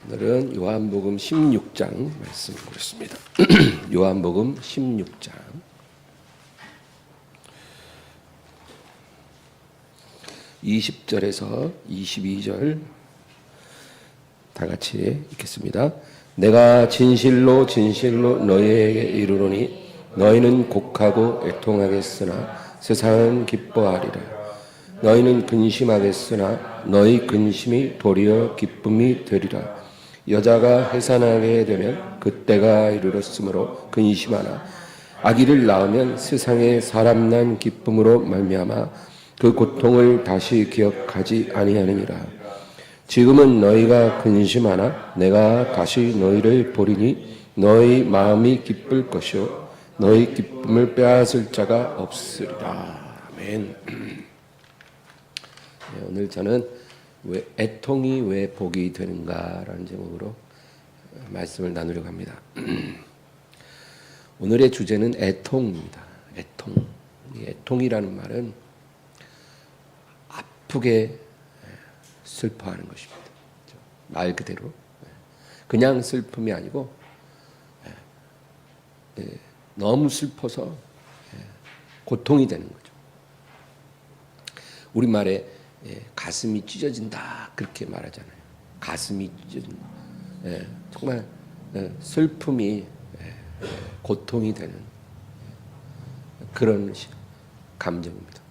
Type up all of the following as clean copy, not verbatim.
오늘은 요한복음 16장 말씀 보겠습니다. 요한복음 16장 20절에서 22절 다 같이 읽겠습니다. 내가 진실로 진실로 너희에게 이르노니 너희는 곡하고 애통하겠으나 세상은 기뻐하리라. 너희는 근심하겠으나 너희 근심이 도리어 기쁨이 되리라. 여자가 해산하게 되면 그때가 이르렀으므로 근심하나 아기를 낳으면 세상에 사람 난 기쁨으로 말미암아 그 고통을 다시 기억하지 아니하느니라. 지금은 너희가 근심하나 내가 다시 너희를 보리니 너희 마음이 기쁠 것이요 너희 기쁨을 빼앗을 자가 없으리라. 아멘. 오늘 저는 애통이 왜 복이 되는가라는 제목으로 말씀을 나누려고 합니다. 오늘의 주제는 애통입니다. 애통. 애통이라는 말은 아프게 슬퍼하는 것입니다. 말 그대로 그냥 슬픔이 아니고 너무 슬퍼서 고통이 되는 거죠. 우리말에 가슴이 찢어진다 그렇게 말하잖아요. 가슴이 찢어진다. 정말 슬픔이 고통이 되는 그런 감정입니다.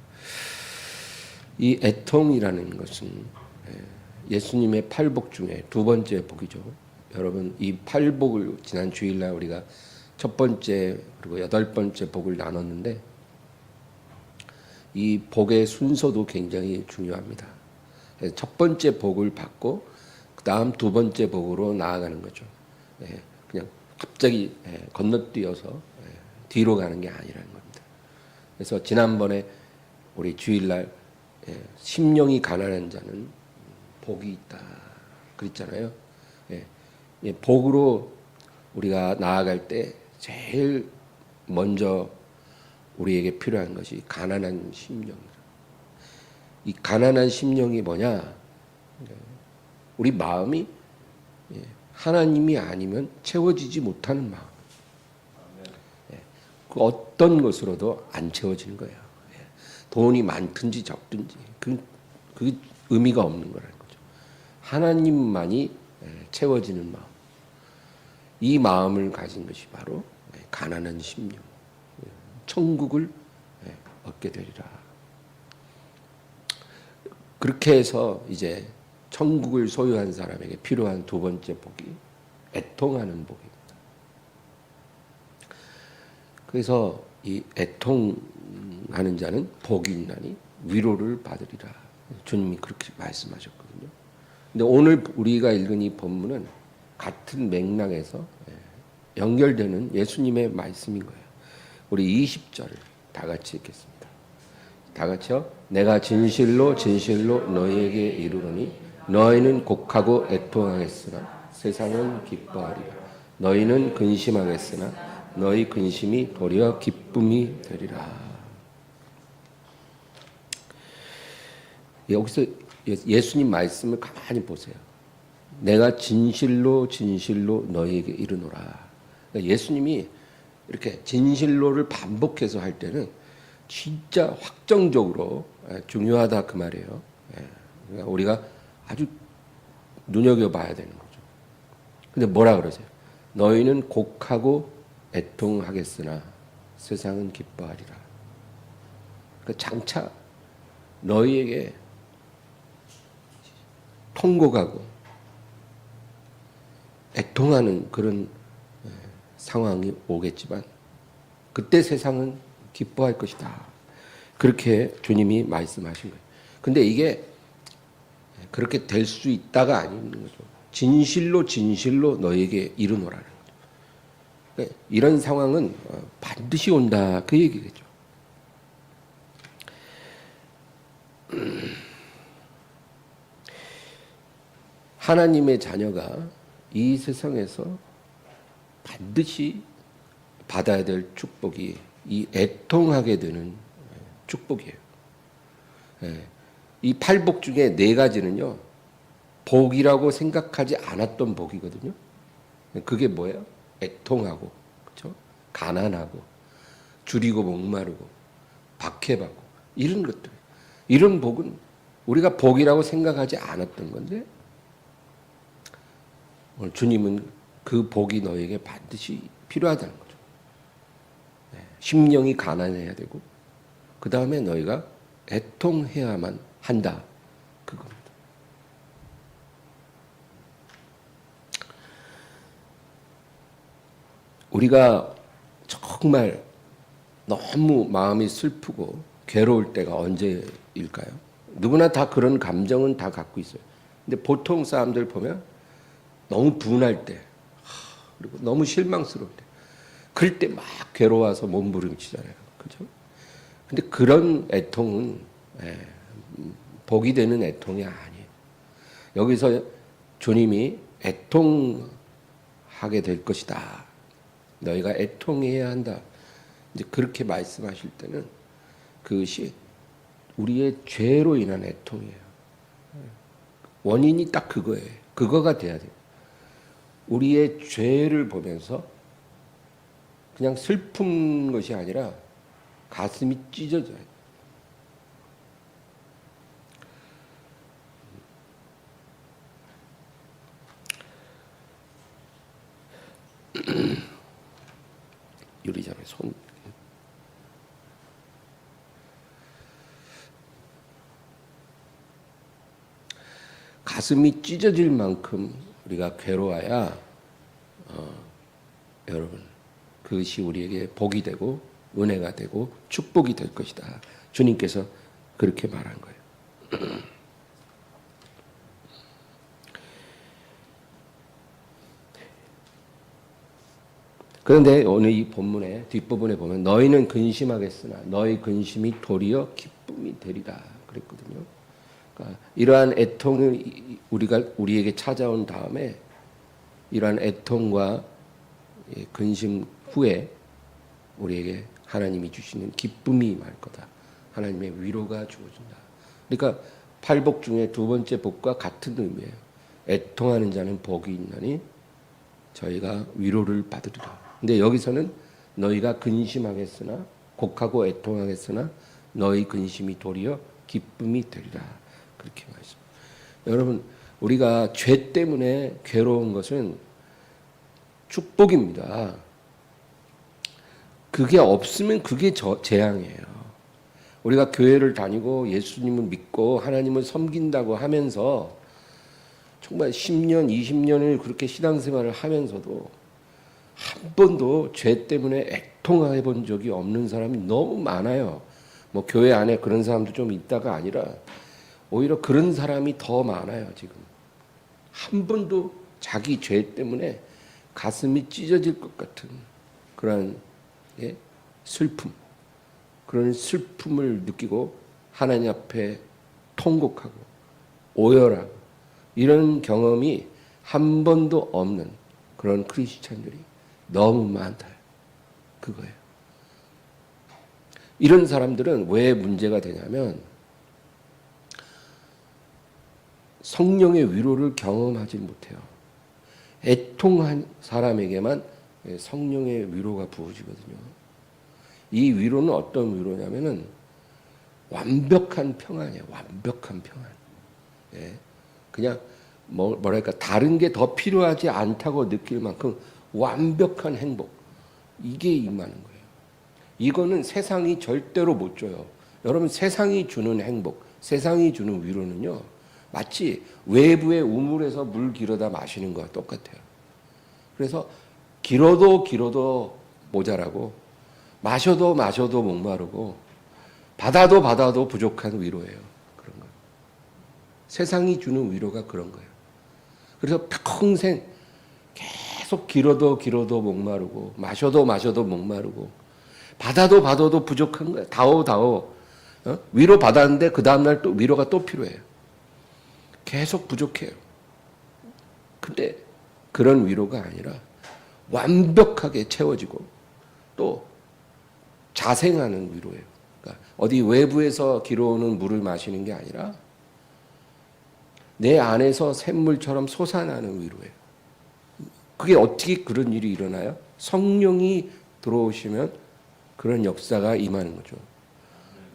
이 애통이라는 것은 예수님의 팔복 중에 두 번째 복이죠. 여러분 이 팔복을 지난 주일날 우리가 첫 번째 그리고 여덟 번째 복을 나눴는데 이 복의 순서도 굉장히 중요합니다. 첫 번째 복을 받고 그 다음 두 번째 복으로 나아가는 거죠. 그냥 갑자기 건너뛰어서 뒤로 가는 게 아니라는 겁니다. 그래서 지난번에 우리 주일날 심령이 가난한 자는 복이 있다 그랬잖아요. 복으로 우리가 나아갈 때 제일 먼저 우리에게 필요한 것이 가난한 심령이다. 이 가난한 심령이 뭐냐? 우리 마음이 하나님이 아니면 채워지지 못하는 마음. 그 어떤 것으로도 안 채워지는 거예요. 돈이 많든지 적든지 그 의미가 없는 거라는 거죠. 하나님만이 채워지는 마음. 이 마음을 가진 것이 바로 가난한 심령. 천국을 얻게 되리라. 그렇게 해서 이제 천국을 소유한 사람에게 필요한 두 번째 복이 애통하는 복입니다. 그래서 이 애통하는 자는 복이 있나니 위로를 받으리라. 주님이 그렇게 말씀하셨거든요. 근데 오늘 우리가 읽은 이 본문은 같은 맥락에서 연결되는 예수님의 말씀인 거예요. 우리 20절을 다 같이 읽겠습니다. 다 같이요. 내가 진실로 진실로 너희에게 이르노니 너희는 곡하고 애통하겠으나 세상은 기뻐하리라. 너희는 근심하겠으나 너희 근심이 도리어 기쁨이 되리라. 여기서 예수님 말씀을 가만히 보세요. 내가 진실로 진실로 너희에게 이르노라. 그러니까 예수님이 이렇게 진실로를 반복해서 할 때는 진짜 확정적으로 중요하다 그 말이에요. 그러니까 우리가 아주 눈여겨봐야 되는 거죠. 근데 뭐라 그러세요? 너희는 곡하고 애통하겠으나 세상은 기뻐하리라. 그러니까 장차 너희에게 통곡하고 애통하는 그런 상황이 오겠지만 그때 세상은 기뻐할 것이다. 그렇게 주님이 말씀하신 거예요. 근데 이게 그렇게 될 수 있다가 아닌 거죠. 진실로 진실로 너에게 이르노라는 거죠. 그러니까 이런 상황은 반드시 온다 그 얘기겠죠. 하나님의 자녀가 이 세상에서 반드시 받아야 될 축복이 이 애통하게 되는 축복이에요. 이 팔복 중에 네 가지는요, 복이라고 생각하지 않았던 복이거든요. 그게 뭐예요? 애통하고, 그렇죠? 가난하고, 줄이고 목마르고, 박해받고 이런 것들. 이런 복은 우리가 복이라고 생각하지 않았던 건데 오늘 주님은 그 복이 너에게 반드시 필요하다는 거죠. 심령이 가난해야 되고 그 다음에 너희가 애통해야만 한다. 그겁니다. 우리가 정말 너무 마음이 슬프고 괴로울 때가 언제일까요? 누구나 다 그런 감정은 다 갖고 있어요. 근데 보통 사람들 보면 너무 분할 때, 그리고 너무 실망스러울 때, 그럴 때 막 괴로워서 몸부림치잖아요. 그죠? 근데 그런 애통은 복이 되는 애통이 아니에요. 여기서 주님이 애통하게 될 것이다. 너희가 애통해야 한다. 이제 그렇게 말씀하실 때는 그것이 우리의 죄로 인한 애통이에요. 원인이 딱 그거예요. 그거가 돼야 돼요. 우리의 죄를 보면서 그냥 슬픈 것이 아니라 가슴이 찢어져요. 유리장에 손. 가슴이 찢어질 만큼 우리가 괴로워야 여러분 그것이 우리에게 복이 되고 은혜가 되고 축복이 될 것이다. 주님께서 그렇게 말한 거예요. 그런데 오늘 이 본문의 뒷부분에 보면 너희는 근심하겠으나 너희 근심이 도리어 기쁨이 되리라 그랬거든요. 그러니까 이러한 애통을 우리에게 찾아온 다음에 이러한 애통과 근심 후에 우리에게 하나님이 주시는 기쁨이 임할 거다. 하나님의 위로가 주어진다. 그러니까 팔복 중에 두 번째 복과 같은 의미예요. 애통하는 자는 복이 있나니 저희가 위로를 받으리라. 근데 여기서는 너희가 근심하겠으나 곡하고 애통하겠으나 너희 근심이 도리어 기쁨이 되리라. 그렇게 말씀. 여러분 우리가 죄 때문에 괴로운 것은 축복입니다. 그게 없으면 그게 재앙이에요. 우리가 교회를 다니고 예수님을 믿고 하나님을 섬긴다고 하면서 정말 10년, 20년을 그렇게 신앙생활을 하면서도 한 번도 죄 때문에 애통해 본 적이 없는 사람이 너무 많아요. 뭐 교회 안에 그런 사람도 좀 있다가 아니라 오히려 그런 사람이 더 많아요. 지금 한 번도 자기 죄 때문에 가슴이 찢어질 것 같은 그런 슬픔, 그런 슬픔을 느끼고 하나님 앞에 통곡하고 오열하고 이런 경험이 한 번도 없는 그런 크리스찬들이 너무 많다. 그거예요. 이런 사람들은 왜 문제가 되냐면 성령의 위로를 경험하지 못해요. 애통한 사람에게만 성령의 위로가 부어지거든요. 이 위로는 어떤 위로냐면은 완벽한 평안이에요. 완벽한 평안. 그냥 뭐랄까 다른 게 더 필요하지 않다고 느낄 만큼 완벽한 행복. 이게 임하는 거예요. 이거는 세상이 절대로 못 줘요. 여러분 세상이 주는 행복, 세상이 주는 위로는요. 마치 외부의 우물에서 물 길어다 마시는 거와 똑같아요. 그래서 길어도 모자라고 마셔도 목마르고 받아도 부족한 위로예요. 그런 거. 세상이 주는 위로가 그런 거예요. 그래서 평생 계속 길어도 목마르고 마셔도 목마르고 받아도 부족한 거예요. 다오. 위로 받았는데 그 다음날 또 위로가 또 필요해요. 계속 부족해요. 근데 그런 위로가 아니라 완벽하게 채워지고 또 자생하는 위로예요. 그러니까 어디 외부에서 길어오는 물을 마시는 게 아니라 내 안에서 샘물처럼 솟아나는 위로예요. 그게 어떻게 그런 일이 일어나요? 성령이 들어오시면 그런 역사가 임하는 거죠.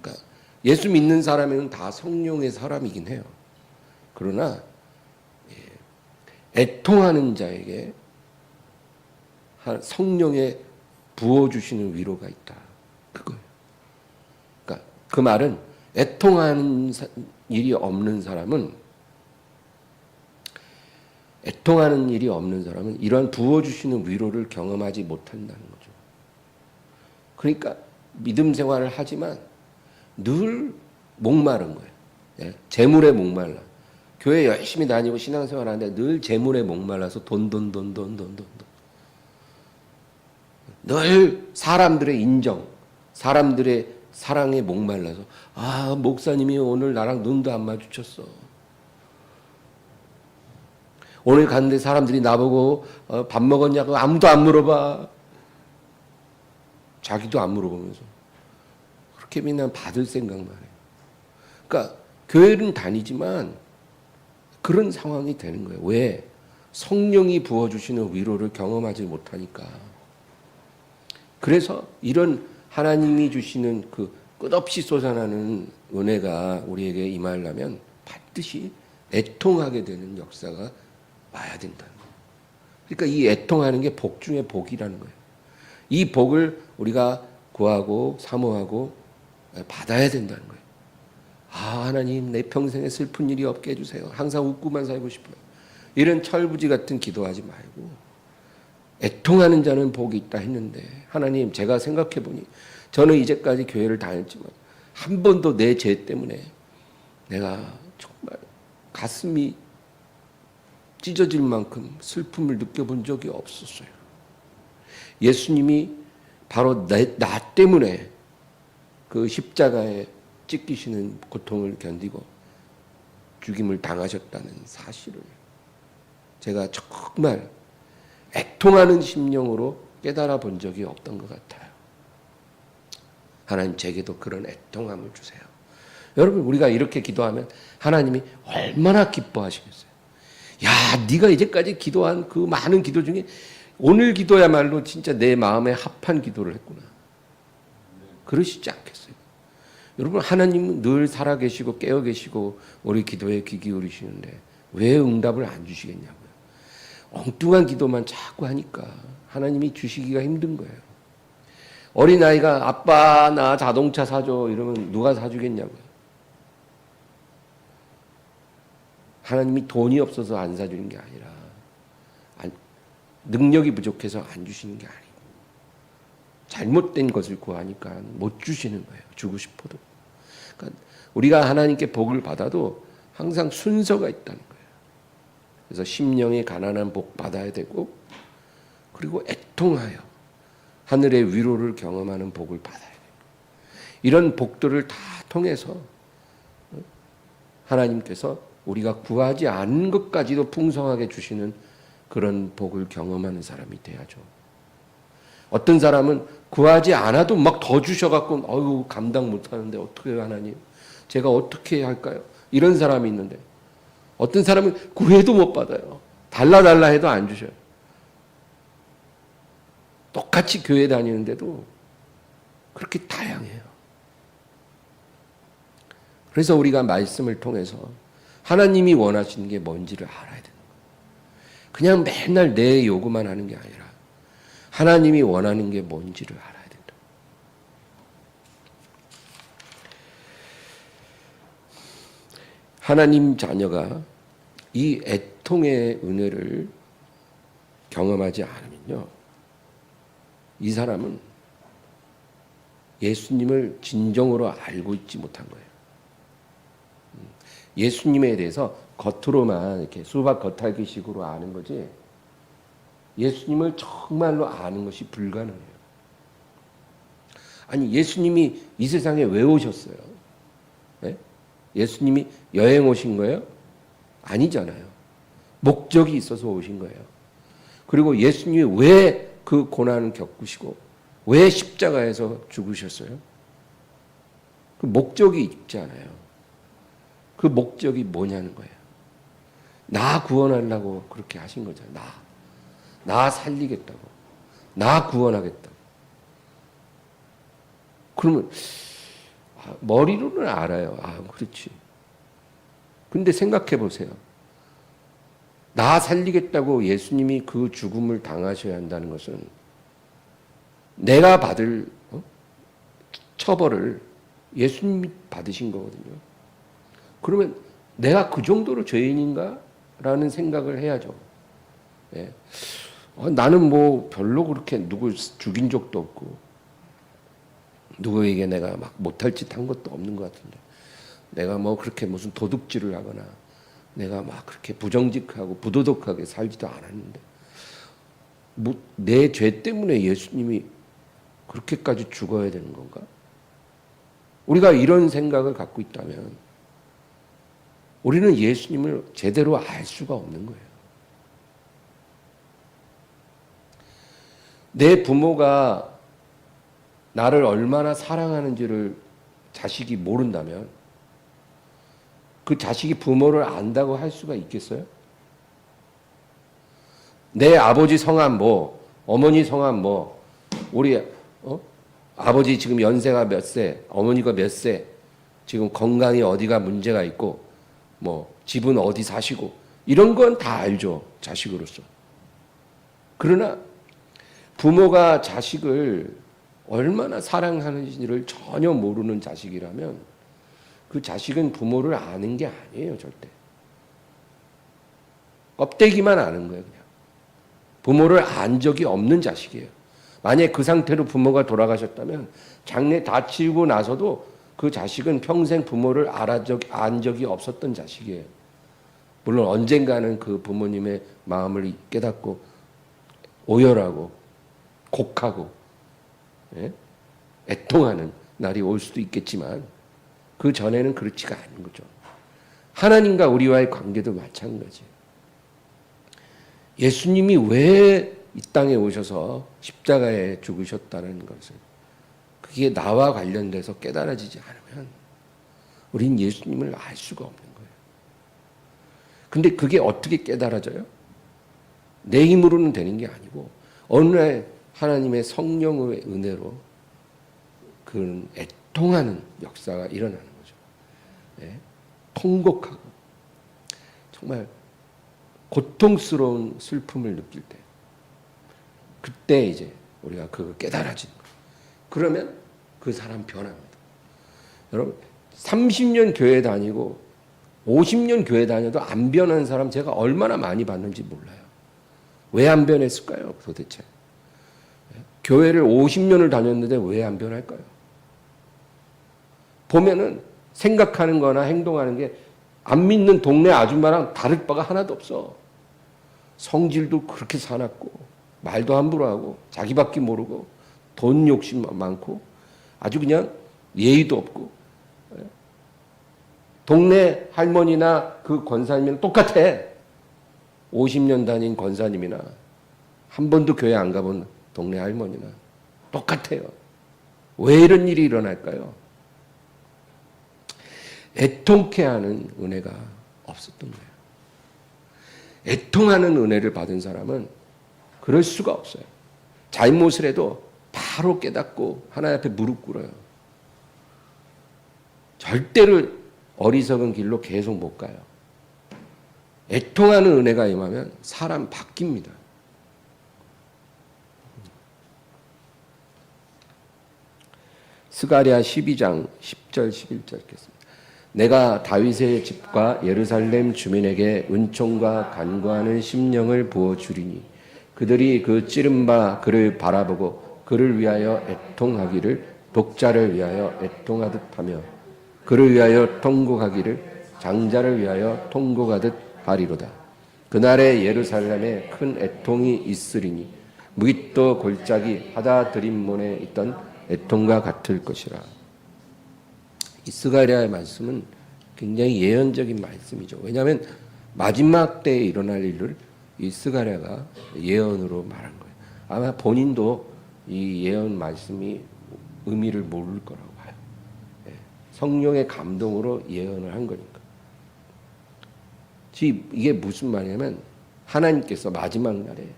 그러니까 예수 믿는 사람에는 다 성령의 사람이긴 해요. 그러나 애통하는 자에게 성령의 부어주시는 위로가 있다. 그거예요. 그러니까 그 말은 애통하는 일이 없는 사람은 이러한 부어주시는 위로를 경험하지 못한다는 거죠. 그러니까 믿음 생활을 하지만 늘 목마른 거예요. 예? 재물에 목말라. 교회 열심히 다니고 신앙생활 하는데 늘 재물에 목말라서 돈. 늘 사람들의 인정, 사람들의 사랑에 목말라서 아, 목사님이 오늘 나랑 눈도 안 마주쳤어. 오늘 갔는데 사람들이 나보고 밥 먹었냐고 아무도 안 물어봐. 자기도 안 물어보면서 그렇게 맨날 받을 생각만 해요. 그러니까 교회는 다니지만 그런 상황이 되는 거예요. 왜? 성령이 부어주시는 위로를 경험하지 못하니까. 그래서 이런 하나님이 주시는 그 끝없이 솟아나는 은혜가 우리에게 임하려면 반드시 애통하게 되는 역사가 와야 된다는 거예요. 그러니까 이 애통하는 게 복 중에 복이라는 거예요. 이 복을 우리가 구하고 사모하고 받아야 된다는 거예요. 아, 하나님 내 평생에 슬픈 일이 없게 해주세요. 항상 웃고만 살고 싶어요. 이런 철부지 같은 기도하지 말고 애통하는 자는 복이 있다 했는데 하나님 제가 생각해 보니 저는 이제까지 교회를 다녔지만 한 번도 내 죄 때문에 내가 정말 가슴이 찢어질 만큼 슬픔을 느껴본 적이 없었어요. 예수님이 바로 나 때문에 그 십자가에 찢기시는 고통을 견디고 죽임을 당하셨다는 사실을 제가 정말 애통하는 심령으로 깨달아 본 적이 없던 것 같아요. 하나님 제게도 그런 애통함을 주세요. 여러분 우리가 이렇게 기도하면 하나님이 얼마나 기뻐하시겠어요. 야, 네가 이제까지 기도한 그 많은 기도 중에 오늘 기도야말로 진짜 내 마음에 합한 기도를 했구나. 그러시지 않겠어요? 여러분 하나님은 늘 살아계시고 깨어 계시고 우리 기도에 귀 기울이시는데 왜 응답을 안 주시겠냐고요. 엉뚱한 기도만 자꾸 하니까 하나님이 주시기가 힘든 거예요. 어린아이가 아빠 나 자동차 사줘 이러면 누가 사주겠냐고요. 하나님이 돈이 없어서 안 사주는 게 아니라 능력이 부족해서 안 주시는 게 아니고 잘못된 것을 구하니까 못 주시는 거예요. 주고 싶어도. 그러니까 우리가 하나님께 복을 받아도 항상 순서가 있다는 거예요. 그래서 심령이 가난한 복 받아야 되고 그리고 애통하여 하늘의 위로를 경험하는 복을 받아야 돼요. 이런 복들을 다 통해서 하나님께서 우리가 구하지 않은 것까지도 풍성하게 주시는 그런 복을 경험하는 사람이 돼야죠. 어떤 사람은 구하지 않아도 막 더 주셔갖고 어휴 감당 못하는데 어떻게 해요 하나님? 제가 어떻게 해야 할까요? 이런 사람이 있는데 어떤 사람은 구해도 못 받아요. 달라 해도 안 주셔요. 똑같이 교회 다니는데도 그렇게 다양해요. 그래서 우리가 말씀을 통해서 하나님이 원하시는 게 뭔지를 알아야 되는 거예요. 그냥 맨날 내 요구만 하는 게 아니라 하나님이 원하는 게 뭔지를 알아야 된다. 하나님 자녀가 이 애통의 은혜를 경험하지 않으면요, 이 사람은 예수님을 진정으로 알고 있지 못한 거예요. 예수님에 대해서 겉으로만 이렇게 수박 겉핥기식으로 아는 거지 예수님을 정말로 아는 것이 불가능해요. 아니 예수님이 이 세상에 왜 오셨어요? 네? 예수님이 여행 오신 거예요? 아니잖아요. 목적이 있어서 오신 거예요. 그리고 예수님이 왜 그 고난을 겪으시고 왜 십자가에서 죽으셨어요? 그 목적이 있잖아요. 그 목적이 뭐냐는 거예요. 나 구원하려고 그렇게 하신 거잖아요. 나 살리겠다고. 나 구원하겠다고. 그러면 머리로는 알아요. 그렇지. 근데 생각해 보세요. 나 살리겠다고 예수님이 그 죽음을 당하셔야 한다는 것은 내가 받을 처벌을 예수님이 받으신 거거든요. 그러면 내가 그 정도로 죄인인가? 라는 생각을 해야죠. 예. 나는 뭐 별로 그렇게 누구 죽인 적도 없고 누구에게 내가 막 못할 짓 한 것도 없는 것 같은데 내가 뭐 그렇게 무슨 도둑질을 하거나 내가 막 그렇게 부정직하고 부도덕하게 살지도 않았는데 뭐 내 죄 때문에 예수님이 그렇게까지 죽어야 되는 건가? 우리가 이런 생각을 갖고 있다면 우리는 예수님을 제대로 알 수가 없는 거예요. 내 부모가 나를 얼마나 사랑하는지를 자식이 모른다면 그 자식이 부모를 안다고 할 수가 있겠어요? 내 아버지 성함 뭐, 어머니 성함 뭐, 우리 아버지 지금 연세가 몇 세, 어머니가 몇 세, 지금 건강이 어디가 문제가 있고 뭐 집은 어디 사시고 이런 건 다 알죠. 자식으로서. 그러나 부모가 자식을 얼마나 사랑하는지를 전혀 모르는 자식이라면 그 자식은 부모를 아는 게 아니에요. 절대. 껍데기만 아는 거예요. 그냥. 부모를 안 적이 없는 자식이에요. 만약에 그 상태로 부모가 돌아가셨다면 장례 다 치르고 나서도 그 자식은 평생 부모를 안 적이 없었던 자식이에요. 물론 언젠가는 그 부모님의 마음을 깨닫고 오열하고 곡하고 애통하는 날이 올 수도 있겠지만 그 전에는 그렇지가 않은 거죠. 하나님과 우리와의 관계도 마찬가지예요. 예수님이 왜 이 땅에 오셔서 십자가에 죽으셨다는 것을 그게 나와 관련돼서 깨달아지지 않으면 우린 예수님을 알 수가 없는 거예요. 근데 그게 어떻게 깨달아져요? 내 힘으로는 되는 게 아니고 어느 날 하나님의 성령의 은혜로 그 애통하는 역사가 일어나는 거죠. 네? 통곡하고 정말 고통스러운 슬픔을 느낄 때 그때 이제 우리가 그걸 깨달아지는 거예요. 그러면 그 사람 변합니다. 여러분 30년 교회 다니고 50년 교회 다녀도 안 변한 사람 제가 얼마나 많이 봤는지 몰라요. 왜 안 변했을까요? 도대체. 교회를 50년을 다녔는데 왜 안 변할까요? 보면은 생각하는 거나 행동하는 게 안 믿는 동네 아줌마랑 다를 바가 하나도 없어. 성질도 그렇게 사납고 말도 함부로 하고 자기밖에 모르고 돈 욕심 많고 아주 그냥 예의도 없고 동네 할머니나 그 권사님이랑 똑같아. 50년 다닌 권사님이나 한 번도 교회 안 가본 동네 할머니나 똑같아요. 왜 이런 일이 일어날까요? 애통케 하는 은혜가 없었던 거예요. 애통하는 은혜를 받은 사람은 그럴 수가 없어요. 잘못을 해도 바로 깨닫고 하나님 앞에 무릎 꿇어요. 절대로 어리석은 길로 계속 못 가요. 애통하는 은혜가 임하면 사람 바뀝니다. 스가랴 12장 10절 11절 읽겠습니다. 내가 다윗의 집과 예루살렘 주민에게 은총과 간구하는 심령을 부어주리니 그들이 그 찌른 바 그를 바라보고 그를 위하여 애통하기를 독자를 위하여 애통하듯 하며 그를 위하여 통곡하기를 장자를 위하여 통곡하듯 하리로다. 그날에 예루살렘에 큰 애통이 있으리니 무깃도 골짜기 하다 드림몬에 있던 애통과 같을 것이라. 이 스가랴의 말씀은 굉장히 예언적인 말씀이죠. 왜냐하면 마지막 때에 일어날 일을 이 스가랴가 예언으로 말한 거예요. 아마 본인도 이 예언 말씀이 의미를 모를 거라고 봐요. 성령의 감동으로 예언을 한 거니까. 이게 무슨 말이냐면 하나님께서 마지막 날에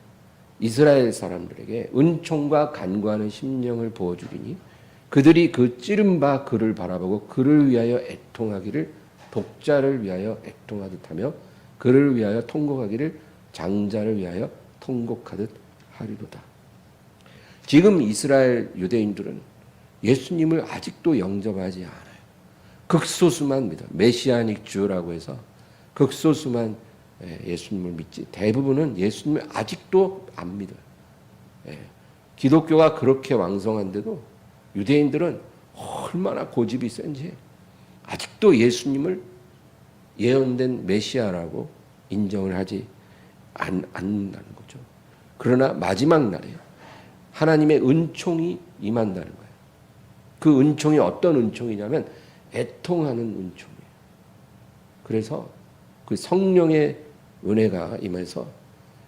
이스라엘 사람들에게 은총과 간구하는 심령을 부어주리니 그들이 그 찌른 바 그를 바라보고 그를 위하여 애통하기를 독자를 위하여 애통하듯 하며 그를 위하여 통곡하기를 장자를 위하여 통곡하듯 하리로다. 지금 이스라엘 유대인들은 예수님을 아직도 영접하지 않아요. 극소수만 믿어요. 메시아닉 주라고 해서 극소수만 예수님을 믿지 대부분은 예수님을 아직도 안 믿어요. 기독교가 그렇게 왕성한데도 유대인들은 얼마나 고집이 센지 아직도 예수님을 예언된 메시아라고 인정을 하지 않는다는 거죠. 그러나 마지막 날에 하나님의 은총이 임한다는 거예요. 그 은총이 어떤 은총이냐면 애통하는 은총이에요. 그래서 그 성령의 은혜가 임해서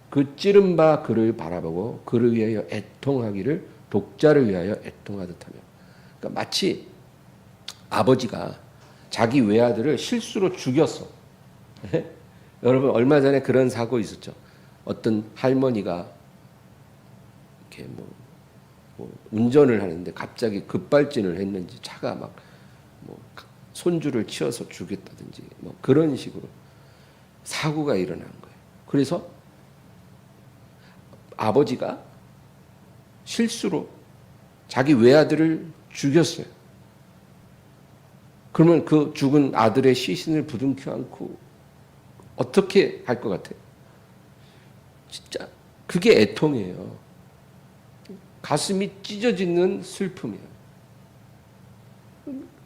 그 찌른 바 그를 바라보고 그를 위하여 애통하기를 독자를 위하여 애통하듯 하며, 그러니까 마치 아버지가 자기 외아들을 실수로 죽였어. 여러분 얼마 전에 그런 사고 있었죠. 어떤 할머니가 이렇게 뭐 운전을 하는데 갑자기 급발진을 했는지 차가 막 뭐 손주를 치어서 죽였다든지 뭐 그런 식으로 사고가 일어난 거예요. 그래서 아버지가 실수로 자기 외아들을 죽였어요. 그러면 그 죽은 아들의 시신을 부둥켜 안고 어떻게 할 것 같아요? 진짜 그게 애통이에요. 가슴이 찢어지는 슬픔이에요.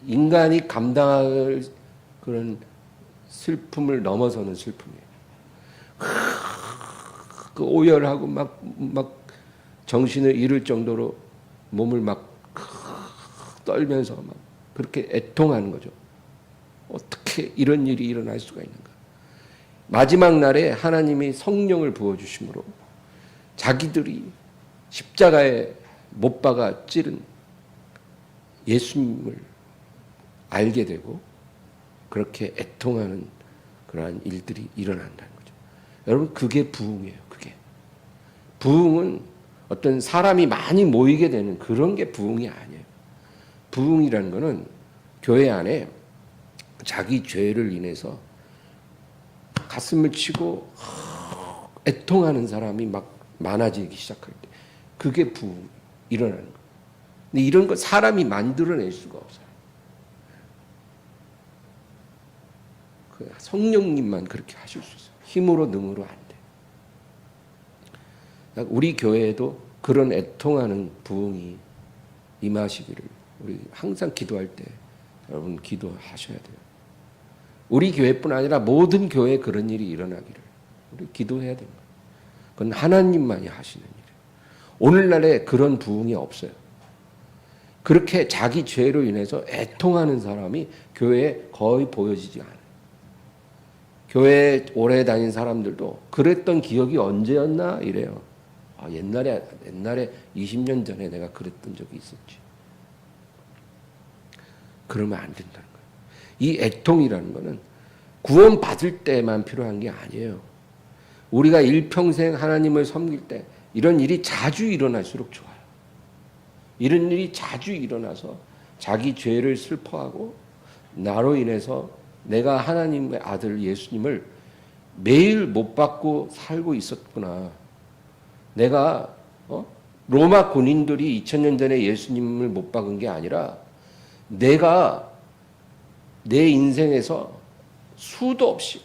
인간이 감당할 그런 슬픔을 넘어서는 슬픔이에요. 그 오열하고 막 정신을 잃을 정도로 몸을 막 떨면서 막 그렇게 애통하는 거죠. 어떻게 이런 일이 일어날 수가 있는가? 마지막 날에 하나님이 성령을 부어주심으로 자기들이 십자가에 못 박아 찌른 예수님을 알게 되고 그렇게 애통하는 그러한 일들이 일어난다는 거죠. 여러분 그게 부흥이에요. 그게 부흥은 어떤 사람이 많이 모이게 되는 그런 게 부흥이 아니에요. 부흥이라는 것은 교회 안에 자기 죄를 인해서 가슴을 치고 애통하는 사람이 막 많아지기 시작할 때 그게 부흥 일어나는 거예요. 근데 이런 거 사람이 만들어낼 수가 없어요. 성령님만 그렇게 하실 수 있어요. 힘으로 능으로 안 돼. 우리 교회에도 그런 애통하는 부흥이 임하시기를 우리 항상 기도할 때 여러분 기도하셔야 돼요. 우리 교회뿐 아니라 모든 교회에 그런 일이 일어나기를 우리 기도해야 됩니다. 그건 하나님만이 하시는 일이에요. 오늘날에 그런 부흥이 없어요. 그렇게 자기 죄로 인해서 애통하는 사람이 교회에 거의 보여지지 않아요. 교회에 오래 다닌 사람들도 그랬던 기억이 언제였나 이래요. 옛날에 20년 전에 내가 그랬던 적이 있었지. 그러면 안 된다는 거예요. 이 애통이라는 거는 구원 받을 때만 필요한 게 아니에요. 우리가 일평생 하나님을 섬길 때 이런 일이 자주 일어날수록 좋아요. 이런 일이 자주 일어나서 자기 죄를 슬퍼하고 나로 인해서 내가 하나님의 아들 예수님을 매일 못 받고 살고 있었구나. 내가 로마 군인들이 2000년 전에 예수님을 못 박은 게 아니라 내가 내 인생에서 수도 없이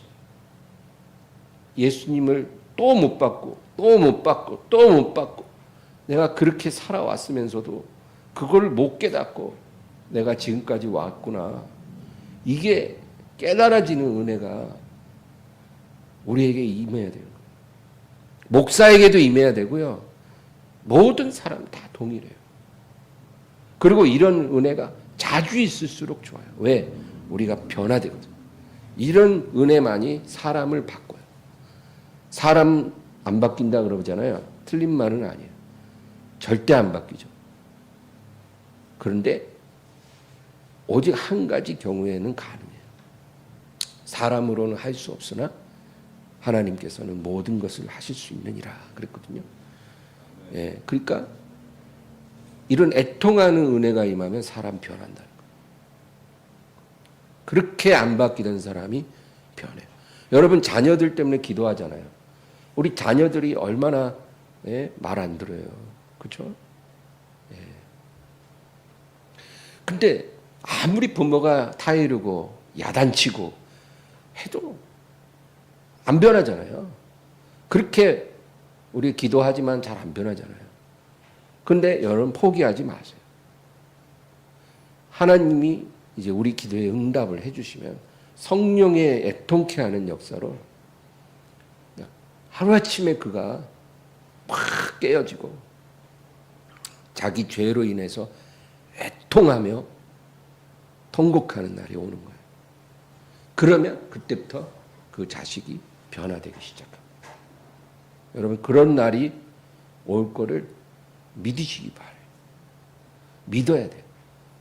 예수님을 또 못 받고 또 못 받고 또 못 받고 내가 그렇게 살아왔으면서도 그걸 못 깨닫고 내가 지금까지 왔구나. 이게 깨달아지는 은혜가 우리에게 임해야 돼요. 목사에게도 임해야 되고요. 모든 사람 다 동일해요. 그리고 이런 은혜가 자주 있을수록 좋아요. 왜? 우리가 변화되거든요. 이런 은혜만이 사람을 바꿔요. 사람 안 바뀐다 그러잖아요. 틀린 말은 아니에요. 절대 안 바뀌죠. 그런데 오직 한 가지 경우에는 가능해요. 사람으로는 할 수 없으나 하나님께서는 모든 것을 하실 수 있느니라 그랬거든요. 예, 그러니까 이런 애통하는 은혜가 임하면 사람 변한다는 거예요. 그렇게 안 바뀌던 사람이 변해요. 여러분 자녀들 때문에 기도하잖아요. 우리 자녀들이 얼마나 말 안 들어요. 그렇죠? 예. 근데 아무리 부모가 타이르고 야단치고 해도 안 변하잖아요. 그렇게 우리 기도하지만 잘 안 변하잖아요. 근데 여러분 포기하지 마세요. 하나님이 이제 우리 기도에 응답을 해주시면 성령의 애통케 하는 역사로 하루아침에 그가 막 깨어지고 자기 죄로 인해서 애통하며 통곡하는 날이 오는 거예요. 그러면 그때부터 그 자식이 변화되기 시작합니다. 여러분 그런 날이 올 거를 믿으시기 바라요. 믿어야 돼요.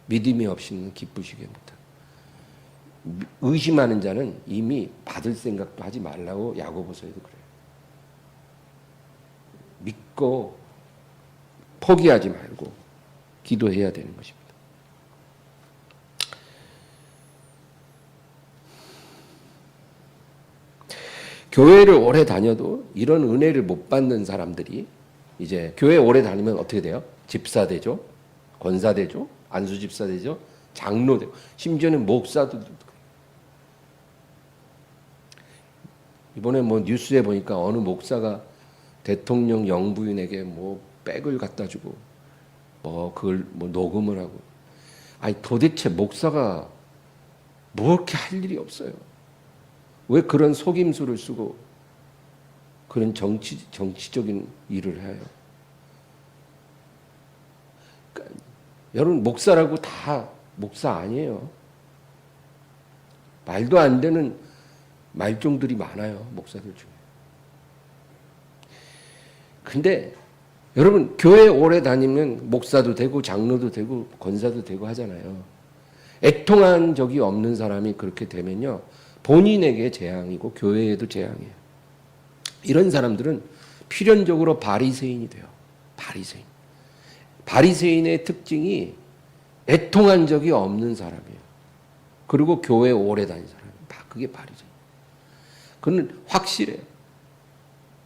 믿음이 없이는 기쁘시게 못합니다. 의심하는 자는 이미 받을 생각도 하지 말라고 야고보서에도 그래요. 믿고 포기하지 말고 기도해야 되는 것입니다. 교회를 오래 다녀도 이런 은혜를 못 받는 사람들이 이제 교회 오래 다니면 어떻게 돼요? 집사 되죠? 권사 되죠? 안수 집사 되죠? 장로 되고 심지어는 목사도 되고. 이번에 뭐 뉴스에 보니까 어느 목사가 대통령 영부인에게 뭐 백을 갖다 주고 뭐 그걸 뭐 녹음을 하고. 아니 도대체 목사가 뭐 이렇게 할 일이 없어요. 왜 그런 속임수를 쓰고 그런 정치적인 일을 해요? 그러니까 여러분 목사라고 다 목사 아니에요. 말도 안 되는 말종들이 많아요. 목사들 중에. 근데 여러분 교회 오래 다니면 목사도 되고 장로도 되고 권사도 되고 하잖아요. 애통한 적이 없는 사람이 그렇게 되면요. 본인에게 재앙이고 교회에도 재앙이에요. 이런 사람들은 필연적으로 바리새인이 돼요. 바리새인. 바리새인의 특징이 애통한 적이 없는 사람이에요. 그리고 교회 오래 다닌 사람. 그게 바리새인. 그건 확실해요.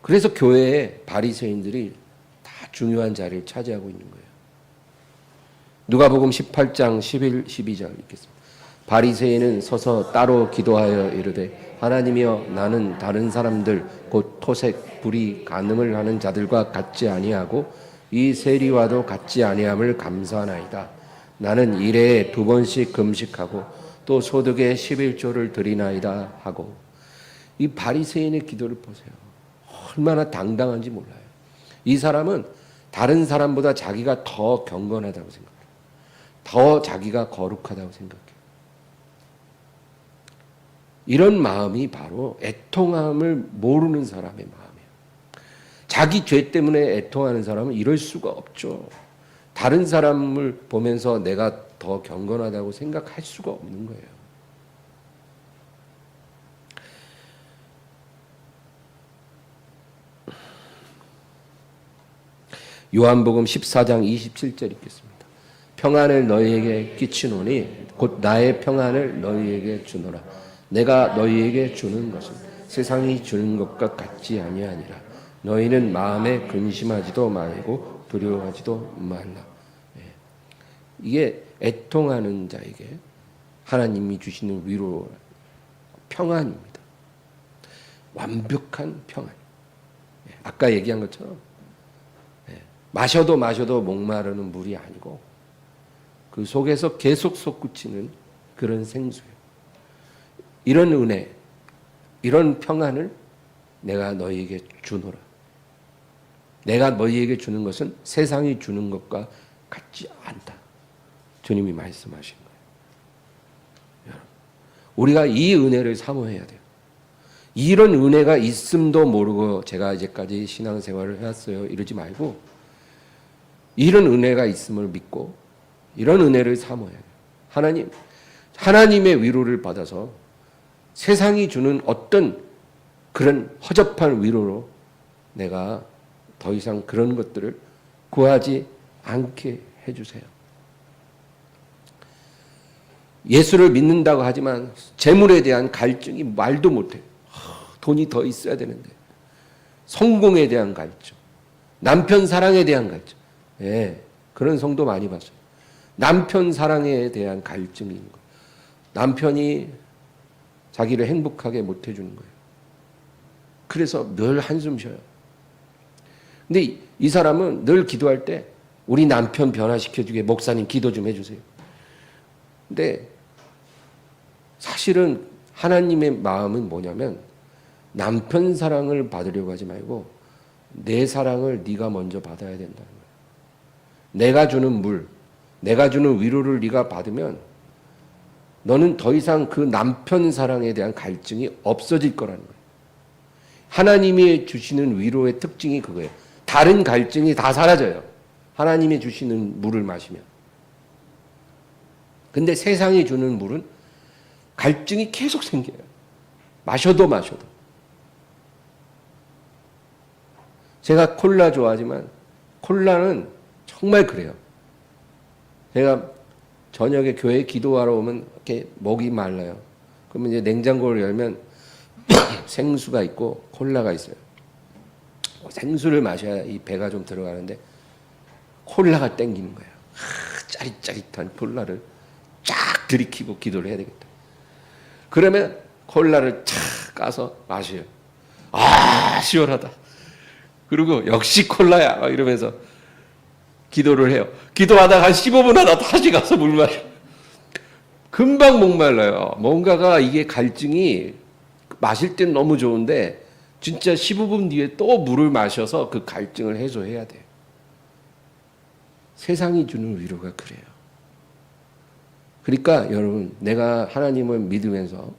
그래서 교회에 바리새인들이 다 중요한 자리를 차지하고 있는 거예요. 누가복음 18장 11, 12절 읽겠습니다. 바리새인은 서서 따로 기도하여 이르되 하나님이여 나는 다른 사람들 곧 토색, 불의, 간음을 하는 자들과 같지 아니하고 이 세리와도 같지 아니함을 감사하나이다. 나는 일해에 2번씩 금식하고 또 소득의 11조를 드리나이다 하고. 이 바리새인의 기도를 보세요. 얼마나 당당한지 몰라요. 이 사람은 다른 사람보다 자기가 더 경건하다고 생각해요. 더 자기가 거룩하다고 생각해요. 이런 마음이 바로 애통함을 모르는 사람의 마음이에요. 자기 죄 때문에 애통하는 사람은 이럴 수가 없죠. 다른 사람을 보면서 내가 더 경건하다고 생각할 수가 없는 거예요. 요한복음 14장 27절 읽겠습니다. 평안을 너희에게 끼치노니 곧 나의 평안을 너희에게 주노라. 내가 너희에게 주는 것은 세상이 주는 것과 같지 아니하니라. 너희는 마음에 근심하지도 말고 두려워하지도 말라. 이게 애통하는 자에게 하나님이 주시는 위로 평안입니다. 완벽한 평안. 아까 얘기한 것처럼 마셔도 목마르는 물이 아니고 그 속에서 계속 솟구치는 그런 생수예요. 이런 은혜, 이런 평안을 내가 너희에게 주노라. 내가 너희에게 주는 것은 세상이 주는 것과 같지 않다. 주님이 말씀하신 거예요. 여러분, 우리가 이 은혜를 사모해야 돼요. 이런 은혜가 있음도 모르고 제가 이제까지 신앙생활을 해왔어요. 이러지 말고 이런 은혜가 있음을 믿고 이런 은혜를 사모해야 돼요. 하나님의 위로를 받아서 세상이 주는 어떤 그런 허접한 위로로 내가 더 이상 그런 것들을 구하지 않게 해주세요. 예수를 믿는다고 하지만 재물에 대한 갈증이 말도 못해요. 돈이 더 있어야 되는데. 성공에 대한 갈증, 남편 사랑에 대한 갈증. 예, 그런 성도 많이 봤어요. 남편 사랑에 대한 갈증이 있는 거예요. 남편이 자기를 행복하게 못 해주는 거예요. 그래서 늘 한숨 쉬어요. 근데 이 사람은 늘 기도할 때 우리 남편 변화시켜주게 목사님 기도 좀 해주세요. 근데 사실은 하나님의 마음은 뭐냐면 남편 사랑을 받으려고 하지 말고 내 사랑을 네가 먼저 받아야 된다는 거예요. 내가 주는 물, 내가 주는 위로를 네가 받으면 너는 더 이상 그 남편 사랑에 대한 갈증이 없어질 거라는 거예요. 하나님이 주시는 위로의 특징이 그거예요. 다른 갈증이 다 사라져요. 하나님이 주시는 물을 마시면. 근데 세상이 주는 물은 갈증이 계속 생겨요. 마셔도. 제가 콜라 좋아하지만 콜라는 정말 그래요. 제가 저녁에 교회 기도하러 오면 이렇게 목이 말라요. 그러면 이제 냉장고를 열면 생수가 있고 콜라가 있어요. 생수를 마셔야 이 배가 좀 들어가는데 콜라가 땡기는 거예요. 짜릿짜릿한 콜라를 쫙 들이키고 기도를 해야 되겠다. 그러면 콜라를 착 까서 마셔요. 아, 시원하다. 그리고 역시 콜라야 이러면서 기도를 해요. 기도하다가 한 15분 하다 다시 가서 물 마셔. 금방 목말라요. 뭔가가 이게 갈증이 마실 땐 너무 좋은데 진짜 15분 뒤에 또 물을 마셔서 그 갈증을 해소해야 돼요. 세상이 주는 위로가 그래요. 그러니까 여러분, 내가 하나님을 믿으면서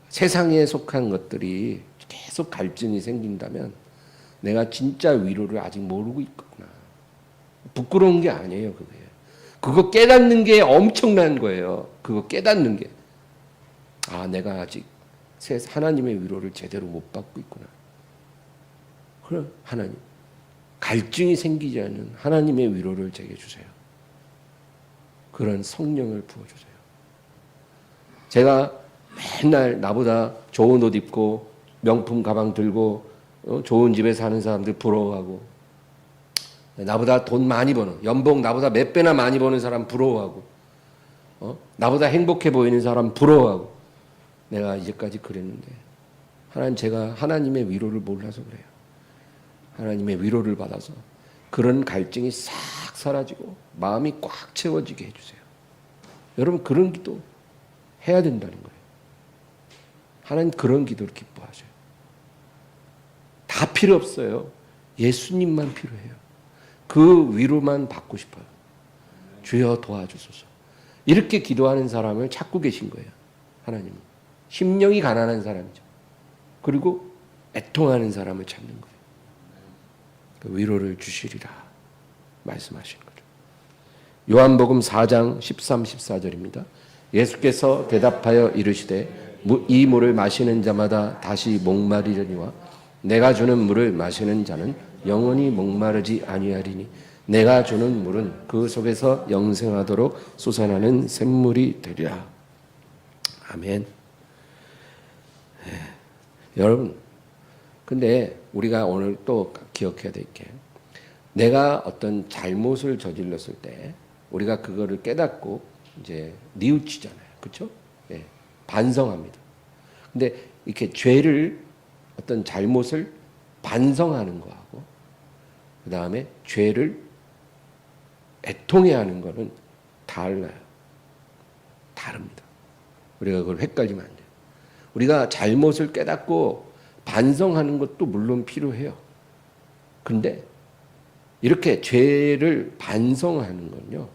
세상에 속한 것들이 계속 갈증이 생긴다면 내가 진짜 위로를 아직 모르고 있구나. 부끄러운 게 아니에요, 그게. 그거 깨닫는 게 엄청난 거예요. 그거 깨닫는 게. 아, 내가 아직 하나님의 위로를 제대로 못 받고 있구나. 그럼 하나님, 갈증이 생기지 않는 하나님의 위로를 제게 주세요. 그런 성령을 부어주세요. 제가 맨날 나보다 좋은 옷 입고 명품 가방 들고 좋은 집에 사는 사람들 부러워하고, 나보다 돈 많이 버는, 연봉 나보다 몇 배나 많이 버는 사람 부러워하고, 나보다 행복해 보이는 사람 부러워하고, 내가 이제까지 그랬는데 제가 하나님의 위로를 몰라서 그래요. 하나님의 위로를 받아서 그런 갈증이 싹 사라지고 마음이 꽉 채워지게 해주세요. 여러분, 그런 기도 해야 된다는 거예요. 하나님 그런 기도를 기뻐하셔요. 다 필요 없어요. 예수님만 필요해요. 그 위로만 받고 싶어요. 주여 도와주소서. 이렇게 기도하는 사람을 찾고 계신 거예요. 하나님은. 심령이 가난한 사람이죠. 그리고 애통하는 사람을 찾는 거예요. 그 위로를 주시리라 말씀하신 거죠. 요한복음 4장 13, 14절입니다. 예수께서 대답하여 이르시되 이 물을 마시는 자마다 다시 목마르려니와 내가 주는 물을 마시는 자는 영원히 목마르지 아니하리니 내가 주는 물은 그 속에서 영생하도록 솟아나는 샘물이 되리라. 아멘. 여러분, 근데 우리가 오늘 또 기억해야 될 게, 내가 어떤 잘못을 저질렀을 때 우리가 그거를 깨닫고 이제 뉘우치잖아요. 그렇죠? 예, 반성합니다. 근데 이렇게 죄를, 어떤 잘못을 반성하는 거하고 그 다음에 죄를 애통해하는 거는 달라요. 다릅니다. 우리가 그걸 헷갈리면 안 돼요. 우리가 잘못을 깨닫고 반성하는 것도 물론 필요해요. 근데 이렇게 죄를 반성하는 건요,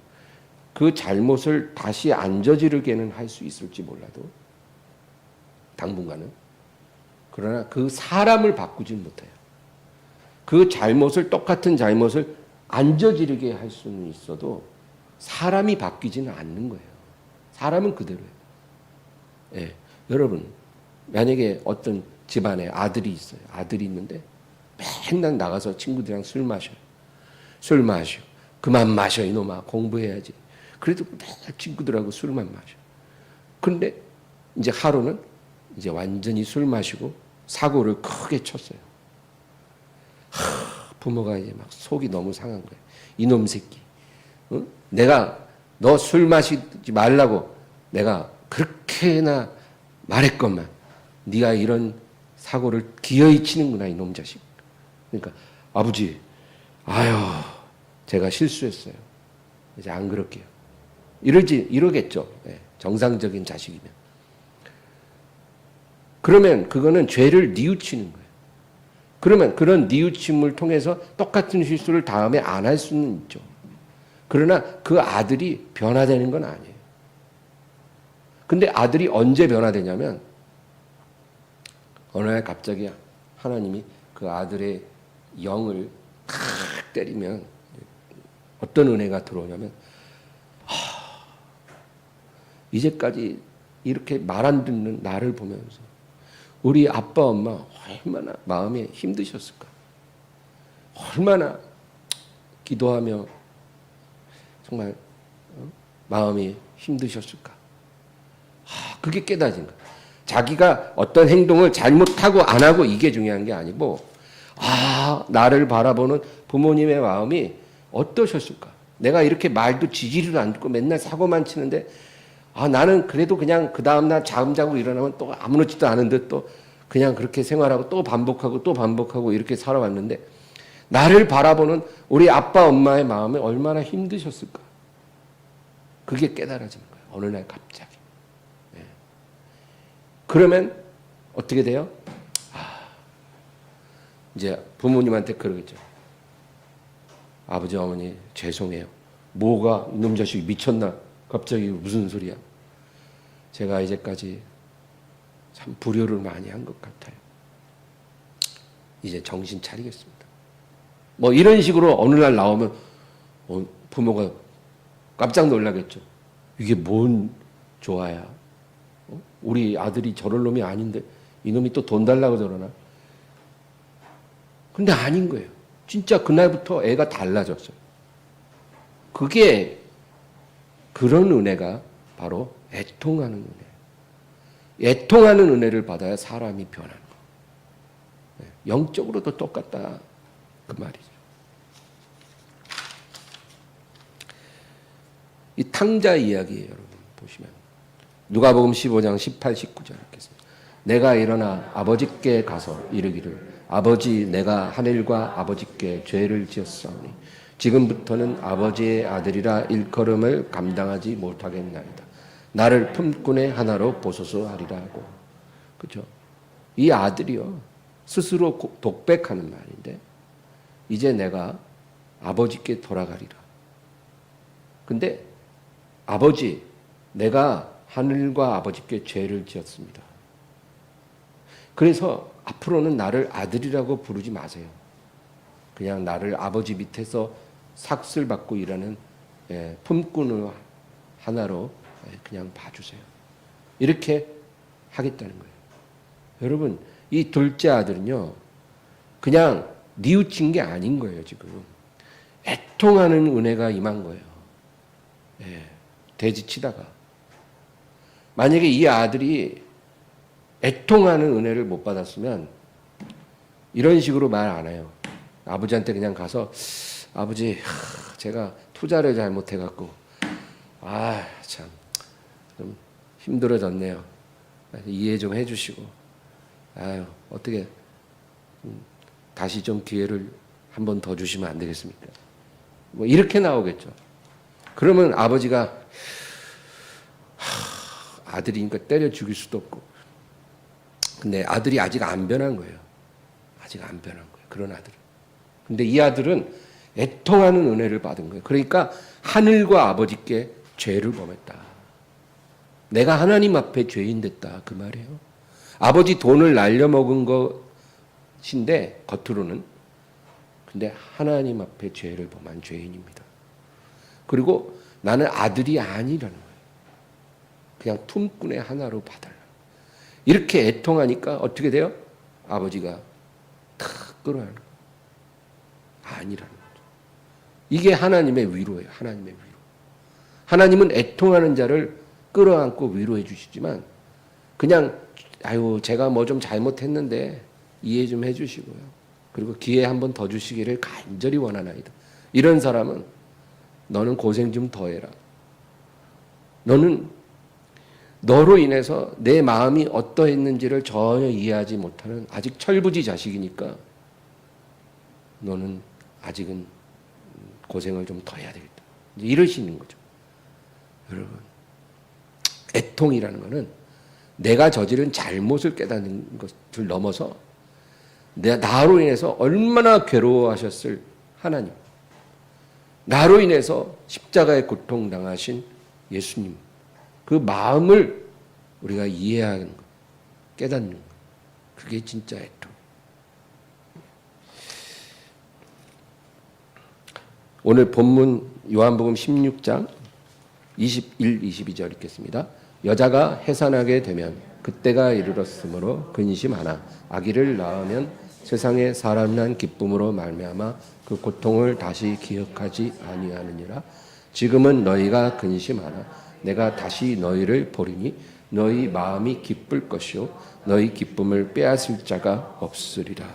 그 잘못을 다시 안 저지르게는 할 수 있을지 몰라도 당분간은, 그러나 그 사람을 바꾸진 못해요. 그 잘못을, 똑같은 잘못을 안 저지르게 할 수는 있어도 사람이 바뀌지는 않는 거예요. 사람은 그대로예요. 예, 여러분, 만약에 어떤 집안에 아들이 있어요. 아들이 있는데 맨날 나가서 친구들이랑 술 마셔요. 술 마셔. 그만 마셔 이놈아. 공부해야지. 그래도 맨날 친구들하고 술만 마셔. 그런데 이제 하루는 이제 완전히 술 마시고 사고를 크게 쳤어요. 부모가 이제 막 속이 너무 상한 거예요. 이놈 새끼. 응? 내가 너 술 마시지 말라고 내가 그렇게나 말했건만 네가 이런 사고를 기어이 치는구나 이놈 자식. 그러니까 아버지, 아유 제가 실수했어요. 이제 안 그럴게요. 이러겠죠. 네, 정상적인 자식이면. 그러면 그거는 죄를 뉘우치는 거예요. 그러면 그런 뉘우침을 통해서 똑같은 실수를 다음에 안 할 수는 있죠. 그러나 그 아들이 변화되는 건 아니에요. 근데 아들이 언제 변화되냐면 어느 날 갑자기 하나님이 그 아들의 영을 탁 때리면 어떤 은혜가 들어오냐면 이제까지 이렇게 말 안 듣는 나를 보면서 우리 아빠 엄마 얼마나 마음이 힘드셨을까. 얼마나 기도하며 정말 마음이 힘드셨을까. 그게 깨달아진 거야. 자기가 어떤 행동을 잘못하고 안 하고 이게 중요한 게 아니고 나를 바라보는 부모님의 마음이 어떠셨을까. 내가 이렇게 말도 지지리도 안 듣고 맨날 사고만 치는데 나는 그래도 그냥 그 다음날 잠자고 일어나면 또 아무렇지도 않은데 또 그냥 그렇게 생활하고 또 반복하고 또 반복하고 이렇게 살아왔는데 나를 바라보는 우리 아빠 엄마의 마음이 얼마나 힘드셨을까. 그게 깨달아지는 거예요. 어느 날 갑자기. 네. 그러면 어떻게 돼요? 이제 부모님한테 그러겠죠. 아버지 어머니 죄송해요. 뭐가 이놈 자식이 미쳤나. 갑자기 무슨 소리야. 제가 이제까지 참 불효를 많이 한 것 같아요. 이제 정신 차리겠습니다. 뭐 이런 식으로 어느 날 나오면 부모가 깜짝 놀라겠죠. 이게 뭔 조화야. 우리 아들이 저럴 놈이 아닌데 이놈이 또 돈 달라고 저러나. 근데 아닌 거예요. 진짜 그날부터 애가 달라졌어요. 그게 그런 은혜가 바로 애통하는 은혜. 애통하는 은혜를 받아야 사람이 변하는 거. 영적으로도 똑같다. 그 말이죠. 이 탕자 이야기예요, 여러분. 보시면. 누가복음 15장 18, 19절 읽겠습니다. 내가 일어나 아버지께 가서 이르기를 아버지 내가 하늘과 아버지께 죄를 지었사오니 지금부터는 아버지의 아들이라 일컬음을 감당하지 못하겠나이다. 나를 품꾼의 하나로 보소서 하리라 하고. 그렇죠? 이 아들이요. 스스로 독백하는 말인데 이제 내가 아버지께 돌아가리라. 근데 아버지 내가 하늘과 아버지께 죄를 지었습니다. 그래서 앞으로는 나를 아들이라고 부르지 마세요. 그냥 나를 아버지 밑에서 삭슬 받고 일하는 품꾼 하나로 그냥 봐주세요. 이렇게 하겠다는 거예요. 여러분 이 둘째 아들은요. 그냥 뉘우친 게 아닌 거예요. 지금 애통하는 은혜가 임한 거예요. 돼지치다가 만약에 이 아들이 애통하는 은혜를 못 받았으면 이런 식으로 말 안 해요. 아버지한테 그냥 가서 아버지 제가 투자를 잘못해갖고 참 좀 힘들어졌네요. 이해 좀 해주시고 어떻게 다시 좀 기회를 한 번 더 주시면 안 되겠습니까? 뭐 이렇게 나오겠죠. 그러면 아버지가 아들이니까 때려 죽일 수도 없고 근데 아들이 아직 안 변한 거예요. 아직 안 변한 거예요. 그런 아들은. 근데 이 아들은 애통하는 은혜를 받은 거예요. 그러니까 하늘과 아버지께 죄를 범했다. 내가 하나님 앞에 죄인 됐다. 그 말이에요. 아버지 돈을 날려먹은 것인데 겉으로는. 근데 하나님 앞에 죄를 범한 죄인입니다. 그리고 나는 아들이 아니라는 거예요. 그냥 품꾼의 하나로 봐달라. 이렇게 애통하니까 어떻게 돼요? 아버지가 탁 끌어안는 거예요. 아니라는 거죠. 이게 하나님의 위로예요. 하나님의 위로. 하나님은 애통하는 자를 끌어안고 위로해 주시지만 그냥 아유 제가 뭐 좀 잘못했는데 이해 좀 해주시고요. 그리고 기회 한 번 더 주시기를 간절히 원하나이다. 이런 사람은 너는 고생 좀 더 해라. 너는 너로 인해서 내 마음이 어떠했는지를 전혀 이해하지 못하는 아직 철부지 자식이니까 너는 아직은 고생을 좀 더 해야 되겠다. 이러시는 거죠. 여러분, 애통이라는 것은 내가 저지른 잘못을 깨닫는 것을 넘어서 나로 인해서 얼마나 괴로워하셨을 하나님, 나로 인해서 십자가의 고통당하신 예수님, 그 마음을 우리가 이해하는 것, 깨닫는 것, 그게 진짜 애통. 오늘 본문 요한복음 16장 21, 22절 읽겠습니다. 여자가 해산하게 되면 그때가 이르렀으므로 근심하나 아기를 낳으면 세상에 사람 난 기쁨으로 말미암아 그 고통을 다시 기억하지 아니하느니라. 지금은 너희가 근심하나 내가 다시 너희를 보리니 너희 마음이 기쁠 것이요 너희 기쁨을 빼앗을 자가 없으리라.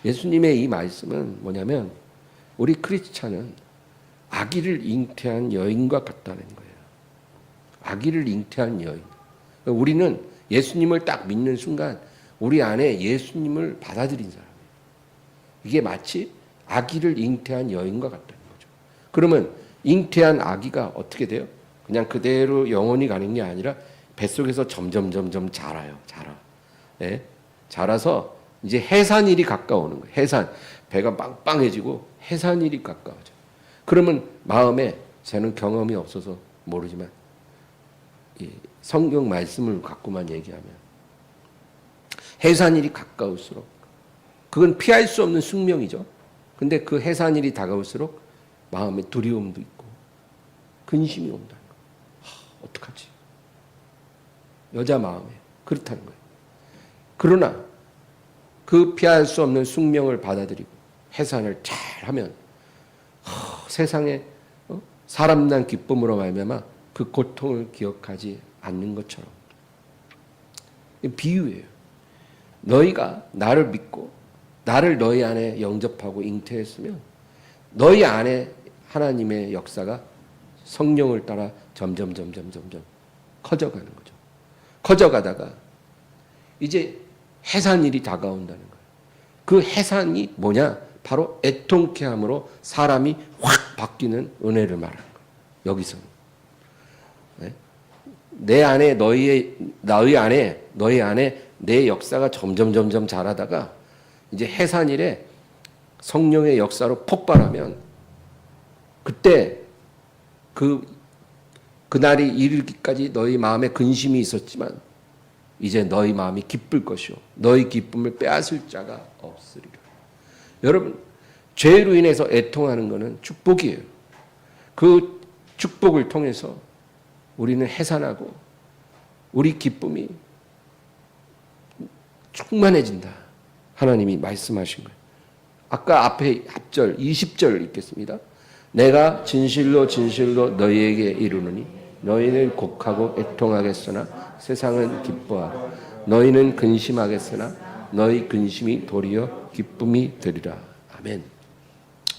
예수님의 이 말씀은 뭐냐면 우리 크리스찬은 아기를 잉태한 여인과 같다는 거예요. 아기를 잉태한 여인. 우리는 예수님을 딱 믿는 순간 우리 안에 예수님을 받아들인 사람이에요. 이게 마치 아기를 잉태한 여인과 같다는 거죠. 그러면 잉태한 아기가 어떻게 돼요? 그냥 그대로 영원히 가는 게 아니라 뱃속에서 점점 자라요. 예? 자라서 이제 해산일이 가까우는 거예요. 해산. 배가 빵빵해지고 해산일이 가까워져요. 그러면 마음에 저는 경험이 없어서 모르지만 이 성경 말씀을 갖고만 얘기하면 해산일이 가까울수록 그건 피할 수 없는 숙명이죠. 근데 그 해산일이 다가올수록 마음에 두려움도 있고 근심이 온다는 거예요. 어떡하지? 여자 마음에 그렇다는 거예요. 그러나 그 피할 수 없는 숙명을 받아들이고 해산을 잘하면 세상에 사람 난 기쁨으로 말미암아 그 고통을 기억하지 않는 것처럼 비유예요. 너희가 나를 믿고 나를 너희 안에 영접하고 잉태했으면 너희 안에 하나님의 역사가 성령을 따라 점점 커져가는 거죠. 커져가다가 이제 해산일이 다가온다는 거예요. 그 해산이 뭐냐? 바로 애통케 함으로 사람이 확 바뀌는 은혜를 말하는 거예요. 여기서는. 네? 내 안에 너희 안에 내 역사가 점점 자라다가 이제 해산일에 성령의 역사로 폭발하면 그때 그날이 이르기까지 너희 마음에 근심이 있었지만 이제 너희 마음이 기쁠 것이요 너희 기쁨을 빼앗을 자가 없으리라. 여러분, 죄로 인해서 애통하는 것은 축복이에요. 그 축복을 통해서 우리는 해산하고 우리 기쁨이 충만해진다. 하나님이 말씀하신 거예요. 아까 앞에 앞절 20절 읽겠습니다. 내가 진실로 너희에게 이르노니 너희는 곡하고 애통하겠으나 세상은 기뻐하고 너희는 근심하겠으나 너희 근심이 도리어 기쁨이 되리라. 아멘.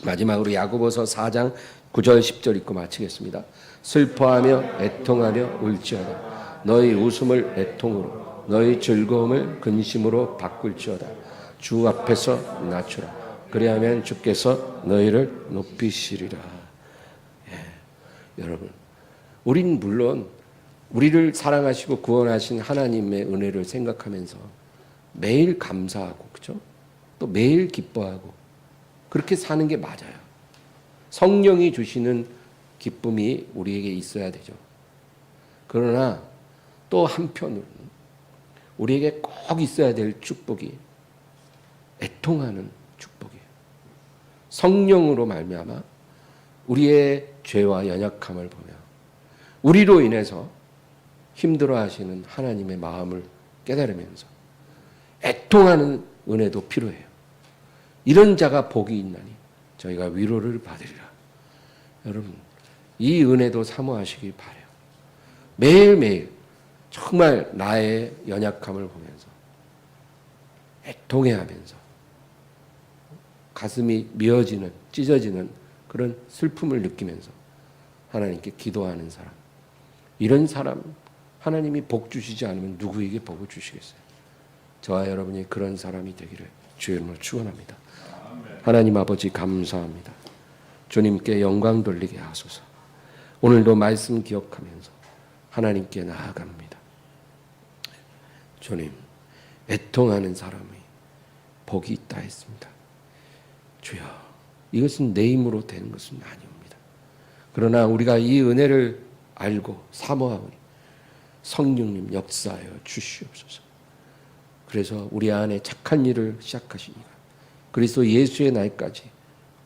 마지막으로 야고보서 4장 9절 10절 읽고 마치겠습니다. 슬퍼하며 애통하며 울지어다. 너희 웃음을 애통으로 너희 즐거움을 근심으로 바꿀지어다. 주 앞에서 낮추라. 그리하면 주께서 너희를 높이시리라. 예. 여러분, 우린 물론 우리를 사랑하시고 구원하신 하나님의 은혜를 생각하면서 매일 감사하고, 그렇죠? 또 매일 기뻐하고 그렇게 사는 게 맞아요. 성령이 주시는 기쁨이 우리에게 있어야 되죠. 그러나 또 한편으로는 우리에게 꼭 있어야 될 축복이 애통하는 축복이에요. 성령으로 말미암아 우리의 죄와 연약함을 보며 우리로 인해서 힘들어하시는 하나님의 마음을 깨달으면서 애통하는 은혜도 필요해요. 이런 자가 복이 있나니 저희가 위로를 받으리라. 여러분, 이 은혜도 사모하시기 바라요. 매일매일 정말 나의 연약함을 보면서 애통해하면서 가슴이 미어지는, 찢어지는 그런 슬픔을 느끼면서 하나님께 기도하는 사람, 이런 사람 하나님이 복 주시지 않으면 누구에게 복을 주시겠어요? 저와 여러분이 그런 사람이 되기를 주의 이름으로 축원합니다. 하나님 아버지 감사합니다. 주님께 영광 돌리게 하소서. 오늘도 말씀 기억하면서 하나님께 나아갑니다. 주님, 애통하는 사람이 복이 있다 했습니다. 주여, 이것은 내 힘으로 되는 것은 아닙니다. 그러나 우리가 이 은혜를 알고 사모하오니 성령님 역사하여 주시옵소서. 그래서 우리 안에 착한 일을 시작하시니까 그리스도 예수의 날까지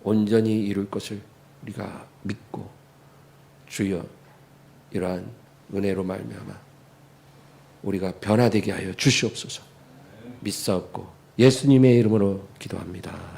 온전히 이룰 것을 우리가 믿고 주여 이러한 은혜로 말미암아 우리가 변화되게 하여 주시옵소서. 믿사옵고 예수님의 이름으로 기도합니다.